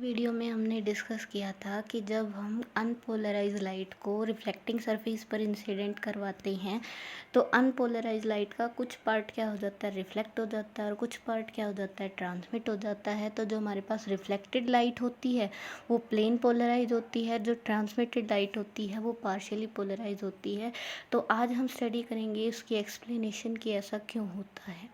Video में हमने discuss किया था कि जब हम अनपोलराइज लाइट को रिफ्लेक्टिंग सरफेस पर इंसिडेंट करवाते हैं तो अनपोलराइज लाइट का कुछ पार्ट क्या हो जाता है, रिफ्लेक्ट हो जाता है, और कुछ पार्ट क्या हो जाता है, ट्रांसमिट हो जाता है। तो जो हमारे पास रिफ्लेक्टेड लाइट होती है वो प्लेन पोलराइज होती है, जो ट्रांसमिटेड लाइट होती है वो पार्शियली पोलराइज होती है। तो आज हम स्टडी करेंगे इसकी एक्सप्लेनेशन कि ऐसा क्यों होता है।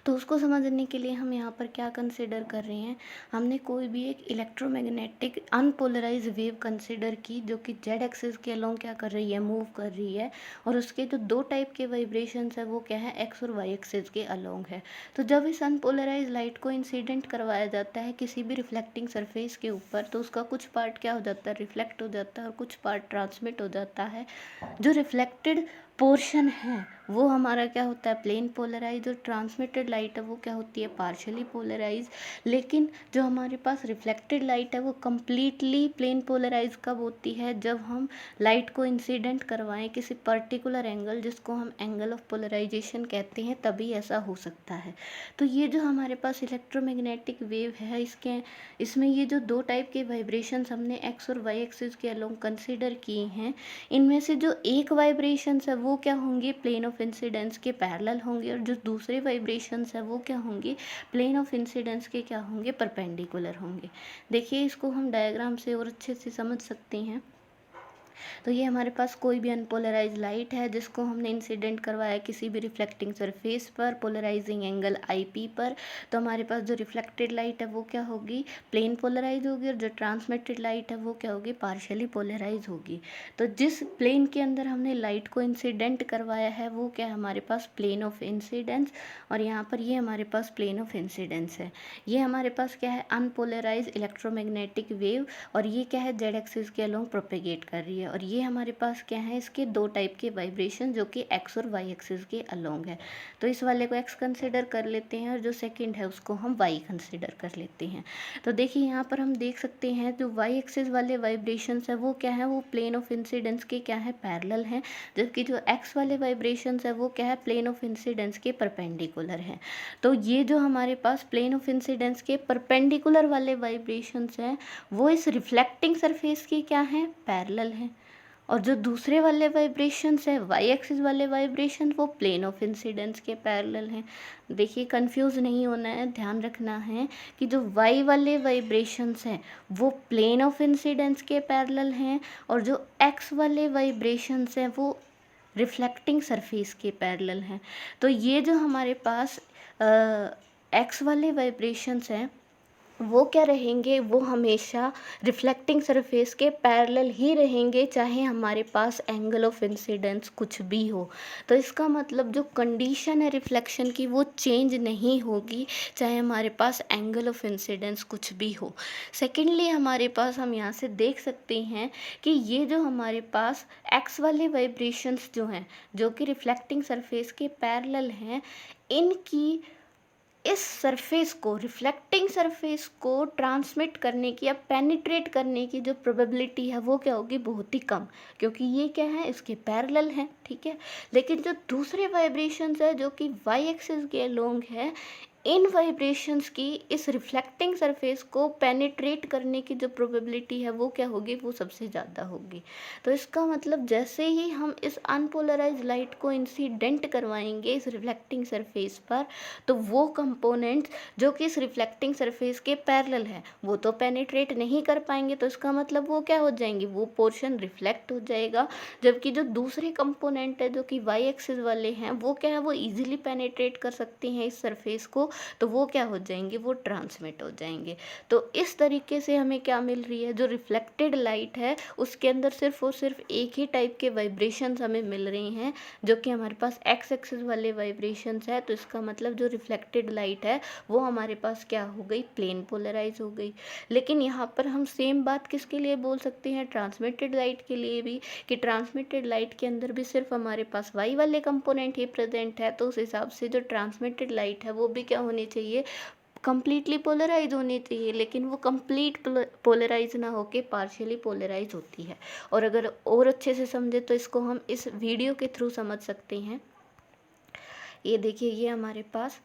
तो उसको समझने के लिए हम यहाँ पर क्या कंसिडर कर रहे हैं, हमने कोई भी एक इलेक्ट्रोमैग्नेटिक अनपोलराइज वेव कंसिडर की जो कि जेड एक्सिस के अलोंग क्या कर रही है, मूव कर रही है, और उसके जो दो टाइप के वाइब्रेशंस है वो क्या है, एक्स और वाई एक्सिस के अलोंग है। तो जब इस अनपोलराइज लाइट को इंसिडेंट करवाया जाता है किसी भी रिफ्लेक्टिंग सरफेस के ऊपर तो उसका कुछ पार्ट क्या हो जाता है, रिफ्लेक्ट हो जाता है, और कुछ पार्ट ट्रांसमिट हो जाता है। जो रिफ्लेक्टेड पोर्शन है वो हमारा क्या होता है, प्लेन पोलराइज, और ट्रांसमिटेड लाइट है वो क्या होती है, पार्शियली पोलराइज। लेकिन जो हमारे पास रिफ्लेक्टेड लाइट है वो कम्प्लीटली प्लेन पोलराइज कब होती है, जब हम लाइट को इंसिडेंट करवाएं किसी पर्टिकुलर एंगल जिसको हम एंगल ऑफ पोलराइजेशन कहते हैं, तभी ऐसा हो सकता है। तो ये जो हमारे पास इलेक्ट्रोमैग्नेटिक वेव है इसमें ये जो दो टाइप के वाइब्रेशंस हमने एक्स और वाई एक्सिस के अलोंग कंसिडर किए हैं, इनमें से जो एक वाइब्रेशंस है वो क्या होंगे, प्लेन ऑफ इंसिडेंस के पैरेलल होंगे, और जो दूसरे वाइब्रेशंस है वो क्या होंगे, प्लेन ऑफ इंसिडेंस के क्या होंगे, परपेंडिकुलर होंगे। देखिए इसको हम डायग्राम से और अच्छे से समझ सकते हैं। तो ये हमारे पास कोई भी अनपोलराइज लाइट है जिसको हमने इंसिडेंट करवाया किसी भी रिफ्लेक्टिंग सरफेस पर पोलराइजिंग एंगल आई पी पर। तो हमारे पास जो रिफ्लेक्टेड लाइट है वो क्या होगी, प्लेन पोलराइज होगी, और जो ट्रांसमिटेड लाइट है वो क्या होगी, पार्शियली पोलराइज होगी। तो जिस प्लेन के अंदर हमने लाइट को इंसिडेंट करवाया है वो क्या है, हमारे पास प्लेन ऑफ इंसिडेंस, और यहाँ पर ये हमारे पास प्लेन ऑफ इंसिडेंस है। ये हमारे पास क्या है, अनपोलराइज इलेक्ट्रोमैग्नेटिक वेव, और ये क्या है, जेड एक्सिस के अलोंग प्रोपेगेट कर रही है। और ये हमारे पास क्या है, इसके दो टाइप के वाइब्रेशन जो कि एक्स और वाई एक्सिस के अलोंग है। तो इस वाले को एक्स कंसिडर कर लेते हैं और जो सेकंड है उसको हम वाई कंसिडर कर लेते हैं। तो देखिए यहाँ पर हम देख सकते हैं जो वाई एक्सिस वाले वाइब्रेशंस है वो क्या है, वो प्लेन ऑफ इंसिडेंस के क्या है, पैरेलल हैं, जबकि जो एक्स वाले वाइब्रेशंस है वो क्या है, प्लेन ऑफ इंसिडेंस के परपेंडिकुलर हैं। तो ये जो हमारे पास प्लेन ऑफ इंसिडेंस के परपेंडिकुलर वाले वाइब्रेशंस हैं वो इस रिफ्लेक्टिंग सरफेस के क्या हैं, पैरेलल हैं, और जो दूसरे वाले वाइब्रेशंस है वाई एक्सिस वाले वाइब्रेशन वो प्लेन ऑफ इंसिडेंस के पैरेलल हैं। देखिए कंफ्यूज नहीं होना है, ध्यान रखना है कि जो वाई वाले वाइब्रेशंस हैं वो प्लेन ऑफ इंसिडेंस के पैरेलल हैं, और जो एक्स वाले वाइब्रेशंस हैं वो रिफ्लेक्टिंग सरफेस के पैरेलल हैं। तो ये जो हमारे पास एक्स वाले वाइब्रेशंस हैं वो क्या रहेंगे, वो हमेशा रिफ्लेक्टिंग सरफेस के पैरेलल ही रहेंगे, चाहे हमारे पास एंगल ऑफ इंसिडेंस कुछ भी हो। तो इसका मतलब जो कंडीशन है रिफ्लेक्शन की वो चेंज नहीं होगी, चाहे हमारे पास एंगल ऑफ इंसिडेंस कुछ भी हो। सेकेंडली हमारे पास हम यहाँ से देख सकते हैं कि ये जो हमारे पास एक्स वाले वाइब्रेशंस जो हैं जो कि रिफ्लेक्टिंग सरफेस के पैरेलल हैं, इनकी इस सरफेस को, रिफ्लेक्टिंग सरफेस को ट्रांसमिट करने की या पेनिट्रेट करने की जो प्रोबेबिलिटी है वो क्या होगी, बहुत ही कम, क्योंकि ये क्या है, इसके पैरेलल हैं, ठीक है। लेकिन जो दूसरे वाइब्रेशंस है जो कि वाई एक्सिस के अलोंग है, इन वाइब्रेशंस की इस रिफ्लेक्टिंग सरफेस को पेनिट्रेट करने की जो प्रोबेबिलिटी है वो क्या होगी, वो सबसे ज़्यादा होगी। तो इसका मतलब जैसे ही हम इस अनपोलराइज लाइट को इंसिडेंट करवाएंगे इस रिफ्लेक्टिंग सरफेस पर, तो वो कंपोनेंट्स जो कि इस रिफ्लेक्टिंग सरफेस के पैरेलल है वो तो पेनिट्रेट नहीं कर पाएंगे, तो इसका मतलब वो क्या हो जाएंगे, वो पोर्शन रिफ्लेक्ट हो जाएगा। जबकि जो दूसरे कंपोनेंट है जो कि वाई एक्सिस वाले हैं वो क्या है, वो इजीली पेनिट्रेट कर सकते हैं इस सरफेस को, तो वो क्या हो जाएंगे, वो ट्रांसमिट हो जाएंगे। तो इस तरीके से हमें क्या मिल रही है, जो रिफ्लेक्टेड लाइट है उसके अंदर सिर्फ और सिर्फ एक ही टाइप के वाइब्रेशंस हमें मिल रहे हैं जो कि हमारे पास एक्स एक्सिस वाले वाइब्रेशंस है। तो इसका मतलब जो रिफ्लेक्टेड लाइट है वो हमारे पास क्या हो गई, प्लेन पोलराइज हो गई। लेकिन यहाँ पर हम सेम बात किसके लिए बोल सकते हैं, ट्रांसमिटेड लाइट के लिए भी, कि ट्रांसमिटेड लाइट के अंदर भी सिर्फ हमारे पास वाई वाले कंपोनेंट ही प्रेजेंट है। तो उस हिसाब से जो ट्रांसमिटेड लाइट है वो भी क्या होनी चाहिए, कंप्लीटली पोलराइज होनी चाहिए। लेकिन वो कंप्लीट पोलराइज ना होके पार्शियली पोलराइज होती है। और अगर और अच्छे से समझे तो इसको हम इस वीडियो के थ्रू समझ सकते हैं। ये देखिए, ये हमारे पास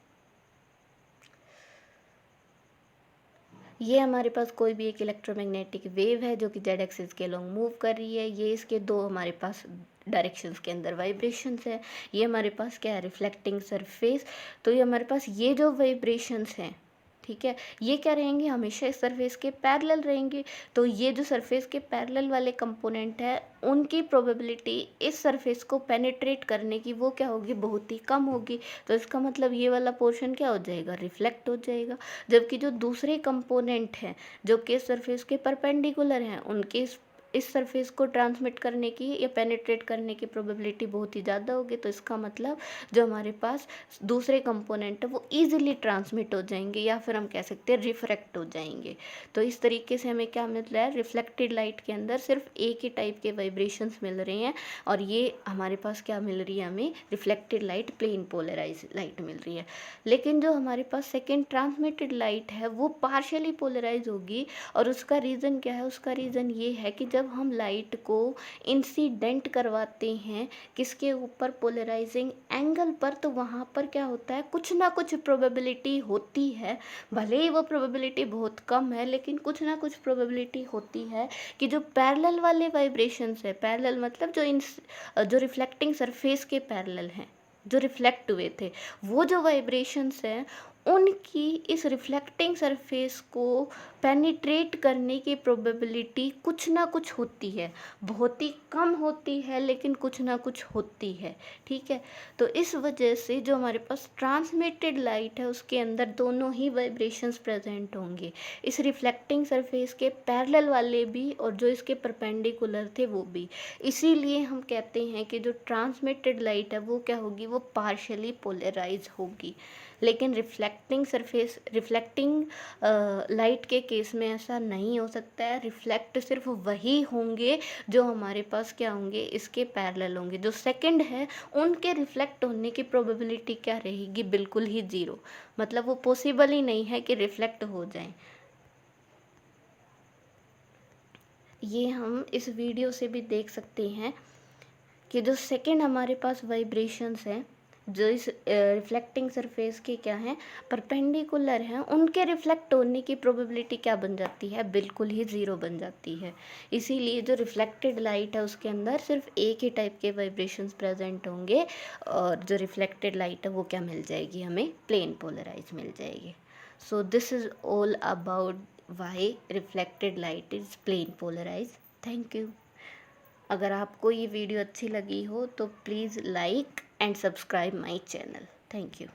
ये हमारे पास कोई भी एक इलेक्ट्रोमैग्नेटिक वेव है जो कि जेड एक्सिस के अलोंग मूव कर रही है। ये इसके दो हमारे पास डायरेक्शंस के अंदर वाइब्रेशंस है। ये हमारे पास क्या है, रिफ्लेक्टिंग सरफेस। तो ये हमारे पास ये जो वाइब्रेशंस हैं, ठीक है, ये क्या रहेंगे, हमेशा इस सरफेस के पैरेलल रहेंगे। तो ये जो सरफेस के पैरेलल वाले कंपोनेंट है, उनकी प्रोबेबिलिटी इस सरफेस को पेनिट्रेट करने की वो क्या होगी, बहुत ही कम होगी। तो इसका मतलब ये वाला पोर्शन क्या हो जाएगा, रिफ्लेक्ट हो जाएगा। जबकि जो दूसरे कंपोनेंट हैं जो कि इस सरफेस के परपेंडिकुलर हैं, उनके इस सरफेस को ट्रांसमिट करने की या पेनिट्रेट करने की प्रोबेबिलिटी बहुत ही ज़्यादा होगी। तो इसका मतलब जो हमारे पास दूसरे कंपोनेंट है वो ईजिली ट्रांसमिट हो जाएंगे, या फिर हम कह सकते हैं रिफ्रैक्ट हो जाएंगे। तो इस तरीके से हमें क्या मिल रहा है, रिफ्लेक्टेड लाइट के अंदर सिर्फ एक ही टाइप के वाइब्रेशंस मिल रहे हैं। और ये हमारे पास क्या मिल रही है, हमें reflected light, plane polarise light मिल रही है। लेकिन जो हमारे पास सेकेंड ट्रांसमिटेड लाइट है वो पार्शियली पोलराइज होगी। और उसका रीज़न क्या है, उसका रीज़न ये है कि जब हम लाइट को इंसिडेंट करवाते हैं किसके ऊपर, पोलराइजिंग एंगल पर, तो वहाँ पर क्या होता है, कुछ ना कुछ प्रोबेबिलिटी होती है। भले ही वो प्रोबेबिलिटी बहुत कम है, लेकिन कुछ ना कुछ प्रोबेबिलिटी होती है कि जो पैरेलल वाले वाइब्रेशंस है, पैरेलल मतलब जो रिफ्लेक्टिंग सरफेस के पैरेलल हैं, जो रिफ्लेक्ट हुए थे, वो जो वाइब्रेशंस हैं उनकी इस रिफ्लेक्टिंग सरफेस को पेनिट्रेट करने की प्रोबेबिलिटी कुछ ना कुछ होती है। बहुत ही कम होती है, लेकिन कुछ ना कुछ होती है। ठीक है, तो इस वजह से जो हमारे पास ट्रांसमिटेड लाइट है उसके अंदर दोनों ही वाइब्रेशंस प्रेजेंट होंगे, इस रिफ्लेक्टिंग सरफेस के पैरेलल वाले भी और जो इसके परपेंडिकुलर थे वो भी। इसीलिए हम कहते हैं कि जो ट्रांसमिटेड लाइट है वो क्या होगी, वो पार्शियली पोलराइज होगी। लेकिन रिफ्लेक्टिंग लाइट के केस में ऐसा नहीं हो सकता है। रिफ्लेक्ट सिर्फ वही होंगे जो हमारे पास क्या होंगे, इसके पैरेलल होंगे। जो सेकंड है उनके रिफ्लेक्ट होने की प्रोबेबिलिटी क्या रहेगी, बिल्कुल ही ज़ीरो। मतलब वो पॉसिबल ही नहीं है कि रिफ्लेक्ट हो जाए। ये हम इस वीडियो से भी देख सकते हैं कि जो सेकंड हमारे पास वाइब्रेशंस हैं जो इस रिफ्लेक्टिंग सरफेस के क्या हैं, परपेंडिकुलर हैं, उनके रिफ्लेक्ट होने की प्रोबेबिलिटी क्या बन जाती है, बिल्कुल ही ज़ीरो बन जाती है। इसीलिए जो रिफ्लेक्टेड लाइट है उसके अंदर सिर्फ एक ही टाइप के वाइब्रेशंस प्रेजेंट होंगे, और जो रिफ्लेक्टेड लाइट है वो क्या मिल जाएगी, हमें प्लेन पोलराइज मिल जाएगी। So this is all about why reflected light is plane polarise. Thank you. अगर आपको ये वीडियो अच्छी लगी हो तो please like and subscribe my channel. Thank you.